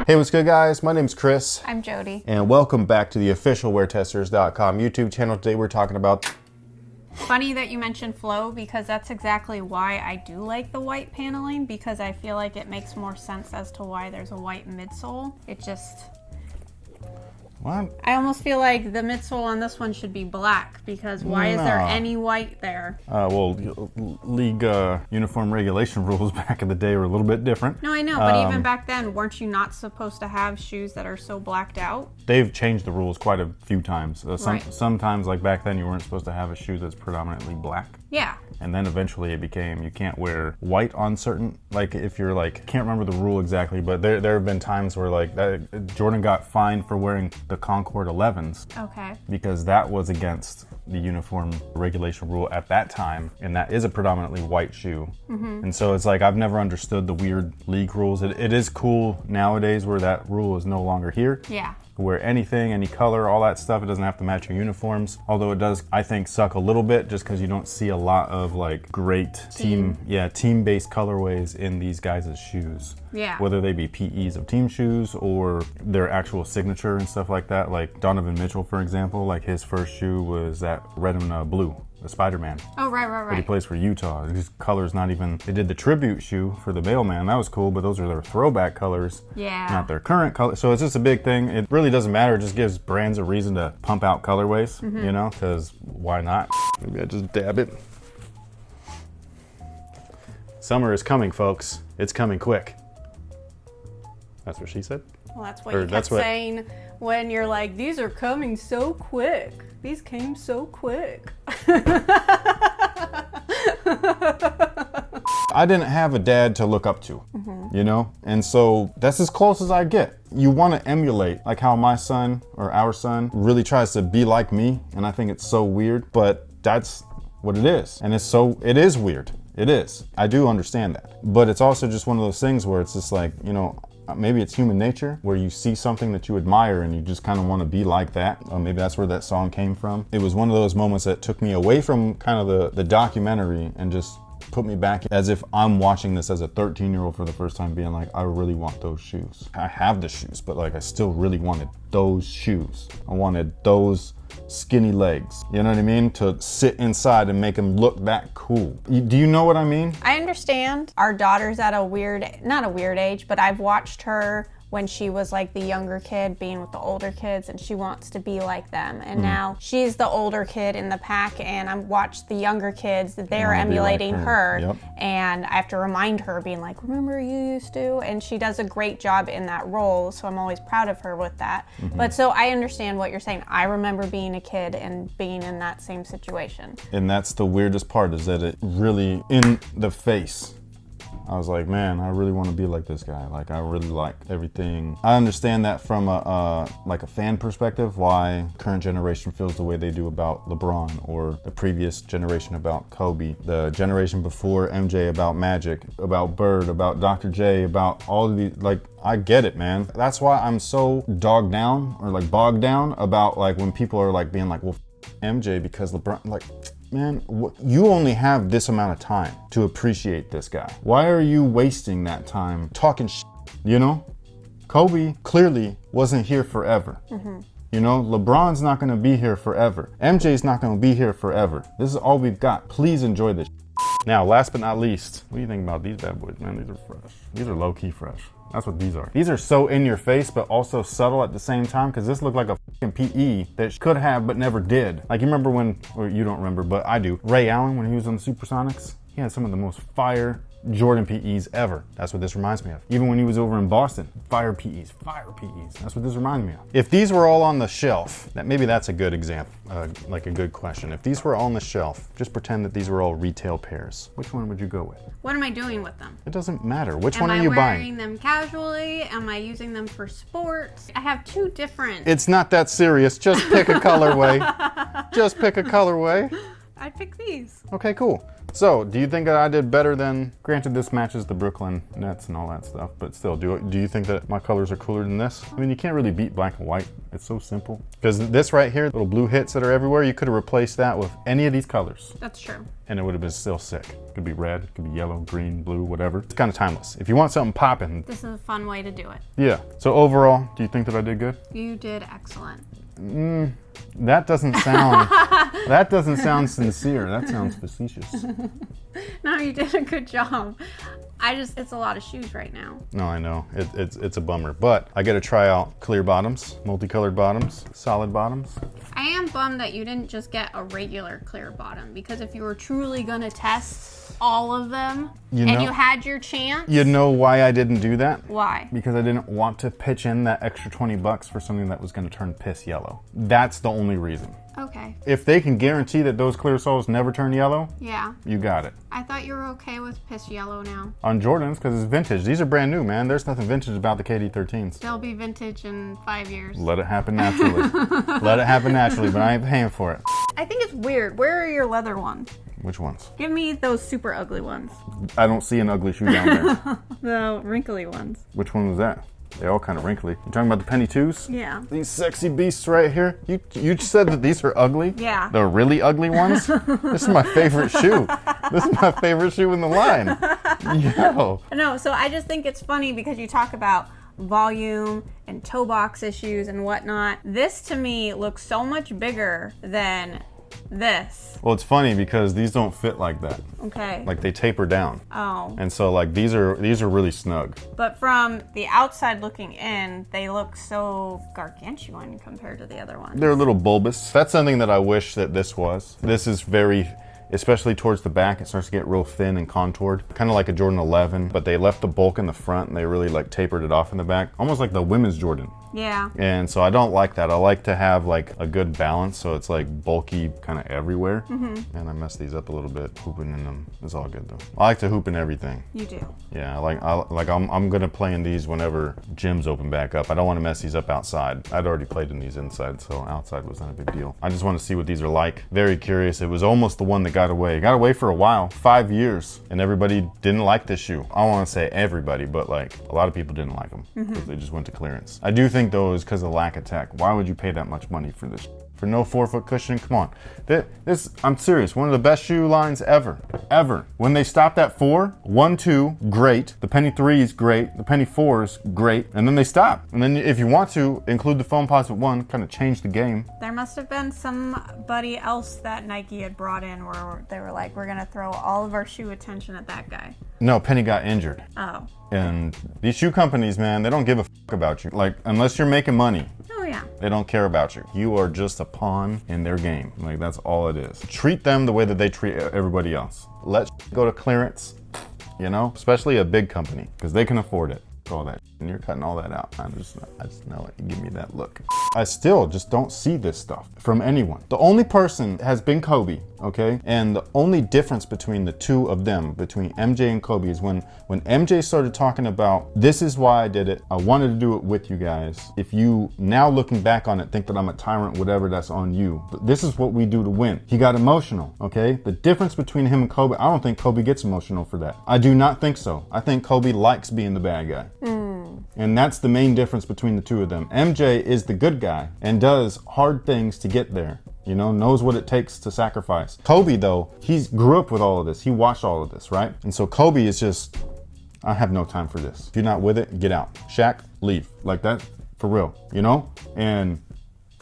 Hey, what's good, guys? My name's Chris. I'm Jody. And welcome back to the official WearTesters.com YouTube channel. Today we're talking about... Funny that you mentioned flow, because that's exactly why I do like the white paneling, because I feel like it makes more sense as to why there's a white midsole. It just... What? I almost feel like the midsole on this one should be black, because why is there any white there? Well, league uniform regulation rules back in the day were a little bit different. No, I know, but even back then, weren't you not supposed to have shoes that are so blacked out? They've changed the rules quite a few times. Right. Sometimes, like back then, you weren't supposed to have a shoe that's predominantly black. Yeah. And then eventually it became you can't wear white on certain, like if you're like, can't remember the rule exactly, but there have been times where like Jordan got fined for wearing the Concord 11s. Okay. Because that was against the uniform regulation rule at that time, and that is a predominantly white shoe. Mm-hmm. And so it's like, I've never understood the weird league rules. It is cool nowadays where that rule is no longer here. Yeah. Wear anything, any color, all that stuff. It doesn't have to match your uniforms. Although it does, I think, suck a little bit just because you don't see a lot of like great team-based colorways in these guys' shoes. Yeah. Whether they be PEs of team shoes or their actual signature and stuff like that. Like Donovan Mitchell, for example, like his first shoe was that red and blue. The Spider-Man. Oh, right. But he plays for Utah. His color's not even... They did the tribute shoe for the mailman. That was cool, but those are their throwback colors. Yeah. Not their current color. So it's just a big thing. It really doesn't matter. It just gives brands a reason to pump out colorways, you know? Because why not? Maybe I just dab it. Summer is coming, folks. It's coming quick. That's what she said? Well, that's what you kept saying when you're like, these are coming so quick. These came so quick. I didn't have a dad to look up to, you know? And so that's as close as I get. You want to emulate, like how my son or our son really tries to be like me. And I think it's so weird, but that's what it is. And it is weird. It is. I do understand that. But it's also just one of those things where it's just like, you know, maybe it's human nature where you see something that you admire and you just kind of want to be like that. Or maybe that's where that song came from. It was one of those moments that took me away from kind of the documentary and just put me back as if I'm watching this as a 13-year-old for the first time, being like, I really want those shoes. I have the shoes, but like I still really wanted those shoes. I wanted those skinny legs, you know what I mean? To sit inside and make them look that cool. Do you know what I mean? I understand. Our daughter's at not a weird age, but I've watched her when she was like the younger kid being with the older kids, and she wants to be like them. And now she's the older kid in the pack, and I've watched the younger kids that they're emulating like her. Yep. And I have to remind her, being like, remember you used to? And she does a great job in that role, so I'm always proud of her with that. But so I understand what you're saying. I remember being a kid and being in that same situation. And that's the weirdest part, is that it really in the face. I was like, man, I really want to be like this guy. Like, I really like everything. I understand that from a fan perspective, why current generation feels the way they do about LeBron, or the previous generation about Kobe, the generation before MJ about Magic, about Bird, about Dr. J, about all of these. Like, I get it, man. That's why I'm so bogged down about like when people are like being like, well, MJ because LeBron, like, man, you only have this amount of time to appreciate this guy. Why are you wasting that time talking shit, you know? Kobe clearly wasn't here forever. You know, LeBron's not gonna be here forever. MJ's not gonna be here forever. This is all we've got. Please enjoy this. Now, last but not least, what do you think about these bad boys, man? These are fresh. These are low-key fresh. That's what these are. These are so in your face, but also subtle at the same time, because this looked like a fucking PE that could have, but never did. Like, you remember when, or you don't remember, but I do, Ray Allen, when he was on the Supersonics, he had some of the most fire Jordan PEs ever. That's what this reminds me of. Even when he was over in Boston, fire PEs. That's what this reminds me of. If these were all on the shelf, maybe that's a good example, like a good question. If these were on the shelf, just pretend that these were all retail pairs. Which one would you go with? What am I doing with them? It doesn't matter. Which one are you buying? Am I wearing them casually? Am I using them for sports? I have two different. It's not that serious. Just pick a colorway. Just pick a colorway. I'd pick these. Okay, cool. So, do you think that I did better than, granted this matches the Brooklyn Nets and all that stuff, but still, do you think that my colors are cooler than this? I mean, you can't really beat black and white. It's so simple. Because this right here, little blue hits that are everywhere, you could have replaced that with any of these colors. That's true. And it would have been still sick. It could be red, it could be yellow, green, blue, whatever. It's kind of timeless. If you want something popping. This is a fun way to do it. Yeah. So overall, do you think that I did good? You did excellent. That doesn't sound, that doesn't sound sincere. That sounds facetious. No, you did a good job. It's a lot of shoes right now. No, I know. It's a bummer. But I get to try out clear bottoms, multicolored bottoms, solid bottoms. I am bummed that you didn't just get a regular clear bottom, because if you were truly gonna test all of them you had your chance. You know why I didn't do that? Why? Because I didn't want to pitch in that extra $20 for something that was going to turn piss yellow. That's the only reason. Okay. If they can guarantee that those clear soles never turn yellow, yeah, you got it. I thought you were okay with piss yellow now. On Jordans, because it's vintage. These are brand new, man. There's nothing vintage about the KD13s. They'll be vintage in 5 years. Let it happen naturally. Let it happen naturally, but I ain't paying for it. I think it's weird. Where are your leather ones? Which ones? Give me those super ugly ones. I don't see an ugly shoe down there. The wrinkly ones. Which one was that? They're all kind of wrinkly. You talking about the penny twos? Yeah. These sexy beasts right here. You said that these are ugly? Yeah. The really ugly ones? This is my favorite shoe. This is my favorite shoe in the line. Yo. No, so I just think it's funny because you talk about volume and toe box issues and whatnot. This to me looks so much bigger than this. Well, it's funny because these don't fit like that. Okay. Like they taper down. Oh. And so like these are really snug. But from the outside looking in, they look so gargantuan compared to the other ones. They're a little bulbous. That's something that I wish that this was. This is very, especially towards the back, it starts to get real thin and contoured. Kind of like a Jordan 11, but they left the bulk in the front and they really like tapered it off in the back. Almost like the women's Jordan. Yeah. And so I don't like that. I like to have like a good balance so it's like bulky kind of everywhere. Mm-hmm. And I messed these up a little bit, hooping in them. It's all good though. I like to hoop in everything. You do. Yeah, I'm gonna play in these whenever gyms open back up. I don't want to mess these up outside. I'd already played in these inside, so outside was not a big deal. I just want to see what these are like. Very curious. It was almost the one that got away. It got away for a while, 5 years, and everybody didn't like this shoe. I don't want to say everybody, but like a lot of people didn't like them because they just went to clearance. I do think though is because of lack of tech. Why would you pay that much money for this? For no 4-foot cushion? Come on. This, I'm serious, one of the best shoe lines ever. When they stopped at 4, 1, 2, great. The penny 3s, great. The penny 4s, great. And then they stop. And then if you want to include the foam posit 1, kind of change the game. There must have been somebody else that Nike had brought in where they were like, we're gonna throw all of our shoe attention at that guy. No, Penny got injured. Oh. And these shoe companies, man, they don't give a fuck about you. Like, unless you're making money. Oh yeah. They don't care about you. You are just a pawn in their game. Like, that's all it is. Treat them the way that they treat everybody else. Let go to clearance, you know? Especially a big company, because they can afford it. All that, and you're cutting all that out. I just know it. You give me that look. I still just don't see this stuff from anyone. The only person has been Kobe, okay? And the only difference between the two of them, between MJ and Kobe, is when MJ started talking about, this is why I did it. I wanted to do it with you guys. If you, now looking back on it, think that I'm a tyrant, whatever, that's on you. But this is what we do to win. He got emotional, okay? The difference between him and Kobe, I don't think Kobe gets emotional for that. I do not think so. I think Kobe likes being the bad guy. And that's the main difference between the two of them. MJ is the good guy and does hard things to get there. You know, knows what it takes to sacrifice. Kobe, though, he grew up with all of this. He watched all of this, right? And so Kobe is just, I have no time for this. If you're not with it, get out. Shaq, leave. Like that, for real, you know? And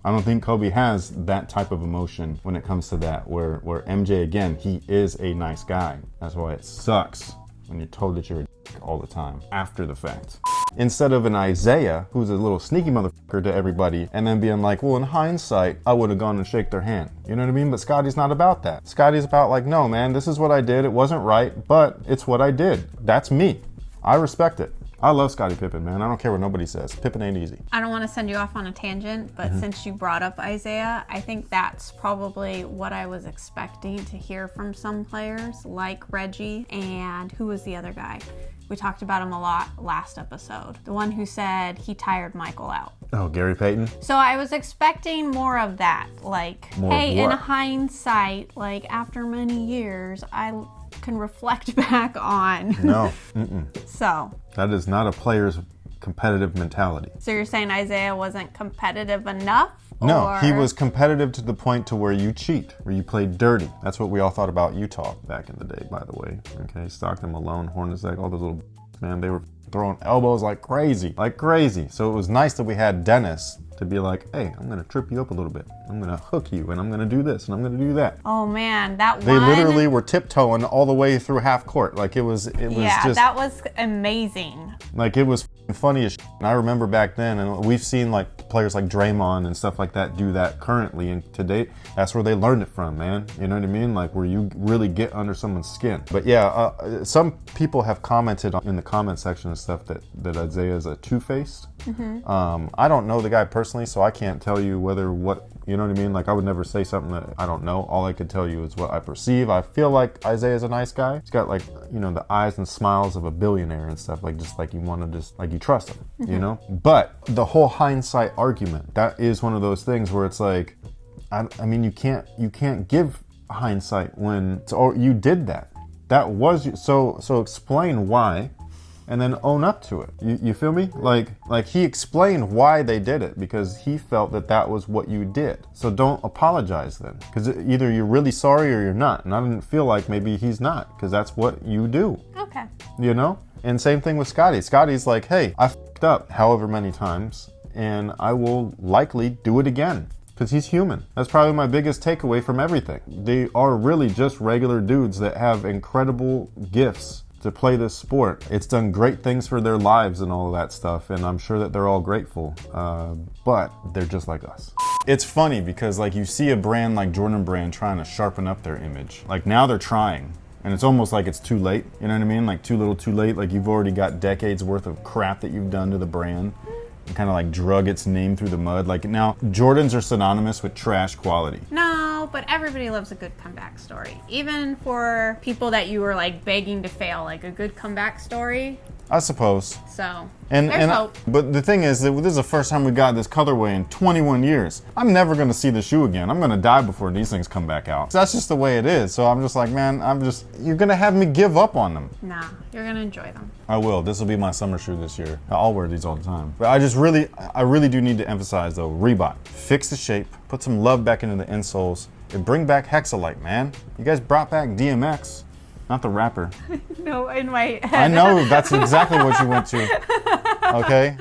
I don't think Kobe has that type of emotion when it comes to that, where MJ, again, he is a nice guy. That's why it sucks when you're told that you're a all the time after the fact. Instead of an Isaiah, who's a little sneaky motherfucker to everybody, and then being like, well, in hindsight, I would have gone and shake their hand. You know what I mean? But Scotty's not about that. Scotty's about like, no, man, this is what I did. It wasn't right, but it's what I did. That's me. I respect it. I love Scottie Pippen, man. I don't care what nobody says. Pippen ain't easy. I don't want to send you off on a tangent, but since you brought up Isaiah, I think that's probably what I was expecting to hear from some players like Reggie and who was the other guy? We talked about him a lot last episode. The one who said he tired Michael out. Oh, Gary Payton? So I was expecting more of that. Like, More hey, of in what? hindsight, like after many years, I can reflect back on. No. So That is not a player's competitive mentality. So you're saying Isaiah wasn't competitive enough? No, or... he was competitive to the point to where you cheat, where you play dirty. That's what we all thought about Utah back in the day, by the way. Okay, Stockton, Malone, Hornacek, all those little man, they were throwing elbows like crazy. So it was nice that we had Dennis to be like, hey, I'm gonna trip you up a little bit. I'm gonna hook you, and I'm gonna do this, and I'm gonna do that. Oh man, that They literally were tiptoeing all the way through half court. Like it was just, that was amazing. like it was funny as shit. And I remember back then, and we've seen like players like Draymond and stuff like that do that currently, and to date, that's where they learned it from, man. You know what I mean? Like where you really get under someone's skin. But yeah, some people have commented in the comment section and stuff that Isaiah is a two-faced. I don't know the guy personally, so I can't tell you you know what I mean? Like I would never say something that I don't know. All I could tell you is what I perceive. I feel like Isaiah's a nice guy. He's got like, you know, the eyes and smiles of a billionaire and stuff, like just like you want to like you trust him, you know? But the whole hindsight argument, that is one of those things where it's like, I mean, you can't give hindsight when you did that. That was so explain why. And then own up to it. You feel me? Like he explained why they did it because he felt that was what you did. So don't apologize then, because either you're really sorry or you're not. And I didn't feel like maybe he's not, because that's what you do. Okay. You know? And same thing with Scotty. Scotty's like, hey, I fucked up however many times, and I will likely do it again. Because he's human. That's probably my biggest takeaway from everything. They are really just regular dudes that have incredible gifts to play this sport. It's done great things for their lives and all of that stuff, and I'm sure that they're all grateful, but they're just like us. It's funny because like you see a brand like Jordan Brand trying to sharpen up their image. Like now they're trying, and it's almost like it's too late, you know what I mean? Like too little too late, like you've already got decades worth of crap that you've done to the brand. And kind of like drug its name through the mud. Like now, Jordans are synonymous with trash quality. No, but everybody loves a good comeback story. Even for people that you were like begging to fail, like a good comeback story. I suppose. So, And hope. But the thing is that this is the first time we got this colorway in 21 years. I'm never going to see the shoe again. I'm going to die before these things come back out. So that's just the way it is. So I'm just like, man, you're going to have me give up on them. Nah, you're going to enjoy them. I will. This will be my summer shoe this year. I'll wear these all the time. But I really do need to emphasize though, Reebok, fix the shape, put some love back into the insoles, and bring back Hexalite, man. You guys brought back DMX. Not the rapper. No, in my head. I know, that's exactly what you went to. Okay?